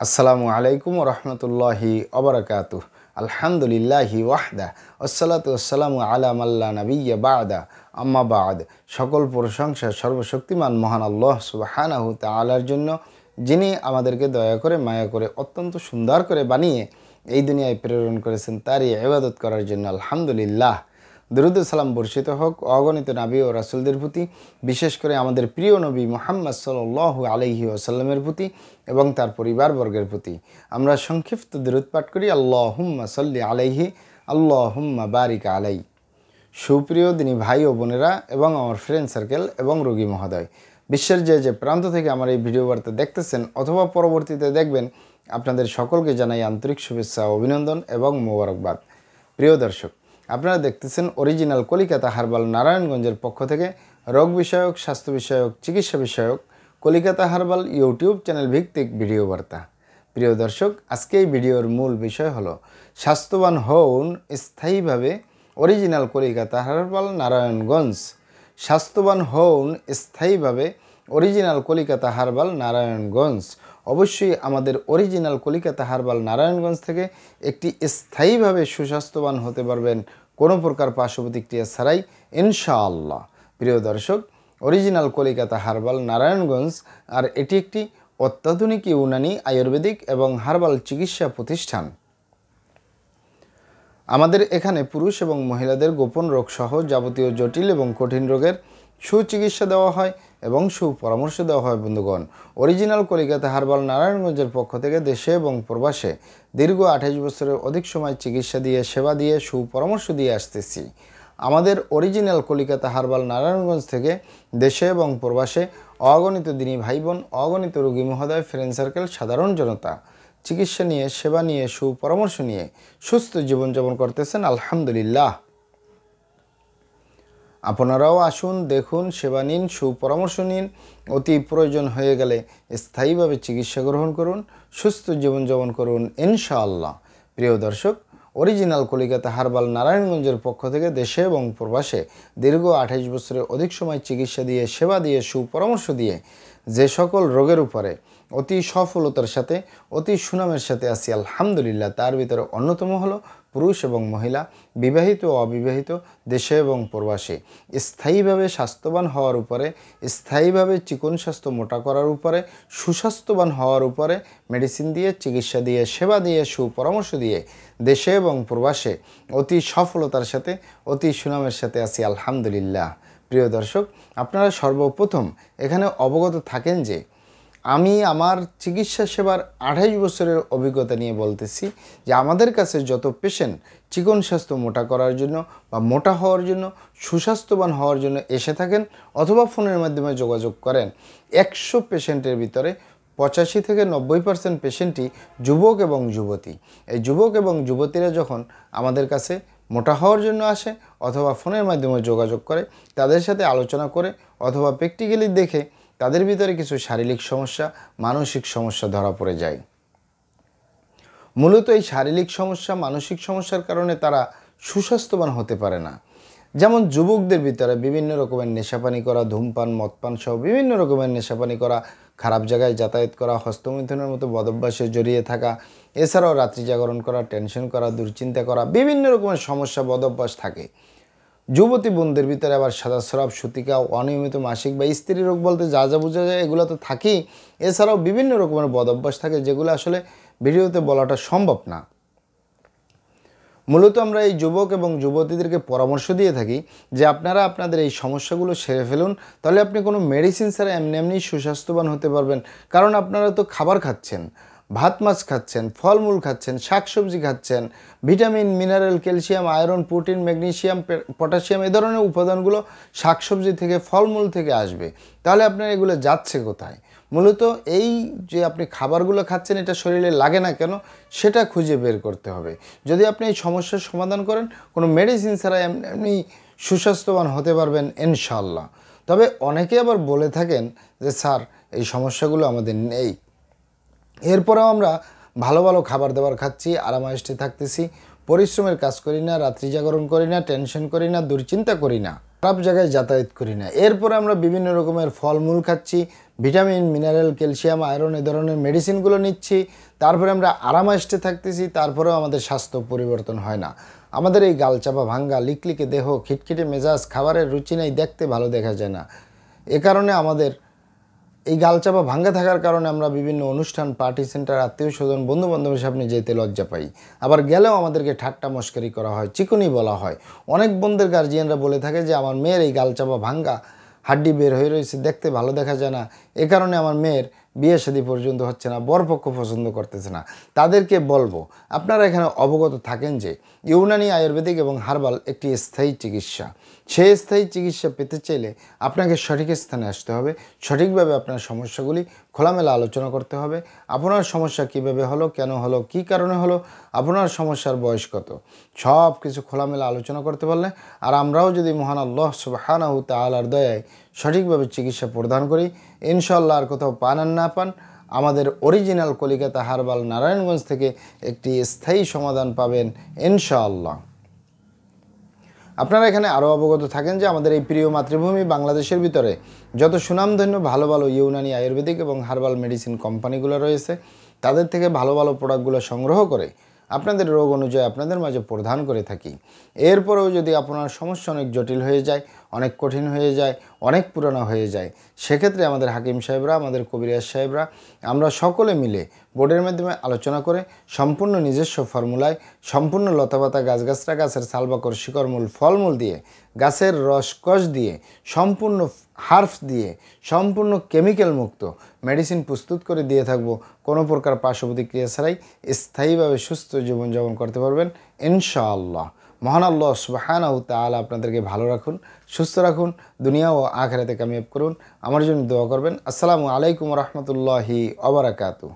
আসসালামু আলাইকুম রহমতুল্লাহি অবরাকাতুহ। আলহামদুলিল্লাহি ওয়াহদা ওয়াসসালাতু ওয়াসসালামু আলা মাল্লা নাবিয়্যা বা'দা আম্মা বা'দ। সকল প্রশংসা সর্বশক্তিমান মহান আল্লাহ সুবহানাহু তাআলার জন্য, যিনি আমাদেরকে দয়া করে মায়া করে অত্যন্ত সুন্দর করে বানিয়ে এই দুনিয়ায় প্রেরণ করেছেন তারই ইবাদত করার জন্য আলহামদুলিল্লাহ। দরুদ ও সালাম বর্ষিত হোক অগণিত নবী ও রাসূলদের প্রতি, বিশেষ করে আমাদের প্রিয় নবী মুহাম্মদ সাল্লাল্লাহু আলাইহি ওয়াসাল্লামের প্রতি এবং তার পরিবারবর্গের প্রতি। আমরা সংক্ষিপ্ত দরুদ পাঠ করি, আল্লাহুম্মা সাল্লি আলাইহি আল্লাহুম্মা বারিক আলাই। সুপ্রিয় দিনী ভাই ও বোনেরা এবং আমার ফ্রেন্ড সার্কেল এবং রোগী মহোদয়, বিশ্বের যে প্রান্ত থেকে আমার এই ভিডিও বার্তা দেখতেছেন অথবা পরবর্তীতে দেখবেন, আপনাদের সকলকে জানাই আন্তরিক শুভেচ্ছা, অভিনন্দন এবং মোবারকবাদ। প্রিয় দর্শক, আপনারা দেখতেছেন অরিজিনাল কলিকাতা হার্বাল নারায়ণগঞ্জের পক্ষ থেকে রোগ বিষয়ক, স্বাস্থ্য বিষয়ক, চিকিৎসা বিষয়ক কলিকাতা হার্বাল ইউটিউব চ্যানেল ভিত্তিক ভিডিও বার্তা। প্রিয় দর্শক, আজকে এই ভিডিওর মূল বিষয় হলো স্বাস্থ্যবান হউন স্থায়ীভাবে অরিজিনাল কলিকাতা হার্বাল নারায়ণগঞ্জ। স্বাস্থ্যবান হউন স্থায়ীভাবে অরিজিনাল কলিকাতা হার্বাল নারায়ণগঞ্জ। অবশ্যই আমাদের অরিজিনাল কলিকাতা হার্বাল নারায়ণগঞ্জ থেকে একটি স্থায়ীভাবে সুস্বাস্থ্যবান হতে পারবেন কোনো প্রকার পার্শ্ব প্রতিক্রিয়া ছাড়াই ইনশাআল্লাহ। প্রিয় দর্শক, অরিজিনাল কলিকাতা হার্বাল নারায়ণগঞ্জ আর এটি একটি অত্যাধুনিক ইউনানি, আয়ুর্বেদিক এবং হার্বাল চিকিৎসা প্রতিষ্ঠান। আমাদের এখানে পুরুষ এবং মহিলাদের গোপন রোগ সহ যাবতীয় জটিল এবং কঠিন রোগের সুচিকিৎসা দেওয়া হয় এবং সুপরামর্শ দেওয়া হয়। বন্ধুগণ, অরিজিনাল কলিকাতা হার্বাল নারায়ণগঞ্জের পক্ষ থেকে দেশে এবং প্রবাসে দীর্ঘ 28 বছরের অধিক সময় চিকিৎসা দিয়ে, সেবা দিয়ে, সুপরামর্শ দিয়ে আসতেছি। আমাদের অরিজিনাল কলিকাতা হার্বাল নারায়ণগঞ্জ থেকে দেশে এবং প্রবাসে অগণিত দিনী ভাই বোন, অগণিত রোগী মহোদয়, ফ্রেন্ড সার্কেল, সাধারণ জনতা চিকিৎসা নিয়ে, সেবা নিয়ে, সুপরামর্শ নিয়ে সুস্থ জীবনযাপন করতেছেন আলহামদুলিল্লাহ। আপনারাও আসুন, দেখুন, সেবা নিন, সুপরামর্শ নিন। অতি প্রয়োজন হয়ে গেলে স্থায়ীভাবে চিকিৎসা গ্রহণ করুন, সুস্থ জীবনযাপন করুন ইনশাআল্লাহ। প্রিয় দর্শক, অরিজিনাল কলিকাতা হার্বাল নারায়ণগঞ্জের পক্ষ থেকে দেশে এবং প্রবাসে দীর্ঘ 28 বছরের অধিক সময় চিকিৎসা দিয়ে, সেবা দিয়ে, সুপরামর্শ দিয়ে যে সকল রোগের উপরে অতি সফলতার সাথে, অতি সুনামের সাথে আছি আলহামদুলিল্লাহ, তার ভিতরে অন্যতম হলো পুরুষ এবং মহিলা, বিবাহিত ও অবিবাহিত, দেশে এবং প্রবাসে স্থায়ীভাবে স্বাস্থ্যবান হওয়ার উপরে, স্থায়ীভাবে চিকন স্বাস্থ্য মোটা করার উপরে, সুস্বাস্থ্যবান হওয়ার উপরে মেডিসিন দিয়ে, চিকিৎসা দিয়ে, সেবা দিয়ে, সুপরামর্শ দিয়ে দেশে এবং প্রবাসে অতি সফলতার সাথে, অতি সুনামের সাথে আছি আলহামদুলিল্লাহ। প্রিয় দর্শক, আপনারা সর্বপ্রথম এখানে অবগত থাকেন যে আমি আমার চিকিৎসা সেবার 28 বছরের অভিজ্ঞতা নিয়ে বলতেছি যে আমাদের কাছে যত পেশেন্ট চিকন স্বাস্থ্য মোটা করার জন্য বা মোটা হওয়ার জন্য, সুস্বাস্থ্যবান হওয়ার জন্য এসে থাকেন অথবা ফোনের মাধ্যমে যোগাযোগ করেন, 100 পেশেন্টের ভিতরে 85 থেকে 90% পেশেন্টই যুবক এবং যুবতী। এই যুবক এবং যুবতীরা যখন আমাদের কাছে মোটা হওয়ার জন্য আসে অথবা ফোনের মাধ্যমে যোগাযোগ করে, তাদের সাথে আলোচনা করে অথবা প্র্যাকটিক্যালি দেখে তাদের ভিতরে কিছু শারীরিক সমস্যা, মানসিক সমস্যা ধরা পড়ে যায়। মূলত এই শারীরিক সমস্যা, মানসিক সমস্যার কারণে তারা সুস্বাস্থ্যবান হতে পারে না। যেমন যুবকদের ভিতরে বিভিন্ন রকমের নেশাপানি করা, ধূমপান, মদপান সহ বিভিন্ন রকমের নেশাপানি করা, খারাপ জায়গায় যাতায়াত করা, হস্তমৈথুনের মতো বদভ্যাসে জড়িয়ে থাকা, এছাড়াও রাত্রি জাগরণ করা, টেনশন করা, দুশ্চিন্তা করা, বিভিন্ন রকমের সমস্যা, বদভ্যাস থাকে। যুবতী বোনদের ভিতরে আবার সাদা স্রাব, সূতিকা, অনিয়মিত মাসিক বা স্ত্রী রোগ বলতে যা যা বোঝা যায় এগুলো তো থাকেই। এছাড়াও বিভিন্ন রকমের বদভ্যাস থাকে যেগুলো আসলে ভিডিওতে বলাটা সম্ভব না। মূলত আমরা এই যুবক এবং যুবতীদেরকে পরামর্শ দিয়ে থাকি যে আপনারা আপনাদের এই সমস্যাগুলো সেরে ফেলুন, তাহলে আপনি কোনো মেডিসিন ছাড়া এমনি এমনি সুস্বাস্থ্যবান হতে পারবেন। কারণ আপনারা তো খাবার খাচ্ছেন, ভাত মাছ খাচ্ছেন, ফলমূল খাচ্ছেন, শাকসবজি খাচ্ছেন, vitamin, mineral, calcium, iron, protein, magnesium, potassium এই ধরনের উপাদানগুলো শাকসবজি থেকে, ফলমূল থেকে আসবে। তাহলে আপনার এগুলো যাচ্ছে কোথায়? মূলত এই যে আপনি খাবারগুলো খাচ্ছেন এটা শরীরে লাগে না কেন সেটা খুঁজে বের করতে হবে। যদি আপনি এই সমস্যার সমাধান করেন, কোনো মেডিসিন ছাড়া এমনি সুস্বাস্থ্যবান হতে পারবেন ইনশাআল্লাহ। তবে অনেকে আবার বলে থাকেন যে স্যার এই সমস্যাগুলো আমাদের নেই, এরপরেও আমরা ভালো ভালো খাবার দাবার খাচ্ছি, আরামায়েশে থাকতেছি, পরিশ্রমের কাজ করি না, রাত্রি জাগরণ করি না, টেনশন করি না, দুশ্চিন্তা করি না, খারাপ জায়গায় যাতায়াত করি না, এরপরে আমরা বিভিন্ন রকমের ফলমূল খাচ্ছি, ভিটামিন, মিনারেল, ক্যালসিয়াম, আয়রন এ ধরনের মেডিসিনগুলো নিচ্ছি, তারপরে আমরা আরামায়েশে থাকতেছি, তারপরেও আমাদের স্বাস্থ্য পরিবর্তন হয় না। আমাদের এই গালচাপা ভাঙ্গা, লিকলিকে দেহ, খিটখিটে মেজাজ, খাবারের রুচি নেই, দেখতে ভালো দেখা যায় না। এ কারণে আমাদের এই গালচাপা ভাঙ্গা থাকার কারণে আমরা বিভিন্ন অনুষ্ঠান, পার্টি সেন্টার, আত্মীয় স্বজন, বন্ধু বান্ধবের সামনে যেতে লজ্জা পাই। আবার গেলেও আমাদেরকে ঠাট্টা মস্করি করা হয়, চিকুনি বলা হয়। অনেক বোনদের গার্জিয়ানরা বলে থাকে যে আমার মেয়ের এই গালচাপা ভাঙ্গা, হাড্ডি বের হয়ে রয়েছে, দেখতে ভালো দেখা যায় না, এ কারণে আমার মেয়ের বিয়ে শাদী পর্যন্ত হচ্ছে না, বরপক্ষ পছন্দ করতেছে না। তাদেরকে বলবো, আপনারা এখানে অবগত থাকেন যে ইউনানি, আয়ুর্বেদিক এবং হার্বাল একটি স্থায়ী চিকিৎসা। সেই স্থায়ী চিকিৎসা পেতে চাইলে আপনাকে সঠিক স্থানে আসতে হবে, সঠিকভাবে আপনার সমস্যাগুলি খোলামেলা আলোচনা করতে হবে। আপনার সমস্যা কিভাবে হলো, কেন হলো, কী কারণে হলো, আপনার সমস্যার বয়স কত, সব কিছু খোলামেলা আলোচনা করতে পারলে, আর আমরাও যদি মহান আল্লাহ সুবহানাহু তাআলার দয়ায় সঠিকভাবে চিকিৎসা প্রদান করি, ইনশাআল্লাহ আর কোথাও পান আর না পান, আমাদের অরিজিনাল কলিকাতা হার্বাল নারায়ণগঞ্জ থেকে একটি স্থায়ী সমাধান পাবেন ইনশাআল্লাহ। আপনারা এখানে আরও অবগত থাকেন যে আমাদের এই প্রিয় মাতৃভূমি বাংলাদেশের ভিতরে যত সুনামধন্য ভালো ভালো ইউনানি, আয়ুর্বেদিক এবং হার্বাল মেডিসিন কোম্পানিগুলো রয়েছে, তাদের থেকে ভালো ভালো প্রোডাক্টগুলো সংগ্রহ করে আপনাদের রোগ অনুযায়ী আপনাদের মাঝে প্রদান করে থাকি। এরপরেও যদি আপনার সমস্যা অনেক জটিল হয়ে যায়, অনেক কঠিন হয়ে যায়, অনেক পুরানো হয়ে যায়, সেক্ষেত্রে আমাদের হাকিম সাহেবরা, আমাদের কবিরাজ সাহেবরা, আমরা সকলে মিলে বোর্ডের মাধ্যমে আলোচনা করে সম্পূর্ণ নিজস্ব ফর্মুলায়, সম্পূর্ণ লতাপাতা, গাছগাছরা, গাছের ছালবাকড়, শিকড়মূল, ফলমূল দিয়ে, গাছের রসকস দিয়ে, সম্পূর্ণ হার্বস দিয়ে, সম্পূর্ণ কেমিক্যাল মুক্ত মেডিসিন প্রস্তুত করে দিয়ে থাকবো। কোনো প্রকার পার্শ্ব প্রতিক্রিয়া ছাড়াই স্থায়ীভাবে সুস্থ জীবনযাপন করতে পারবেন ইনশাআল্লাহ। মহান আল্লাহ সুবহানাহু তাআলা আপনাদেরকে ভালো রাখুন, সুস্থ রাখুন, দুনিয়া ও আখিরাতে কামিয়াব করুন। আমার জন্য দোয়া করবেন। আসসালামু আলাইকুম ওয়া রাহমাতুল্লাহি ওয়া বারাকাতুহু।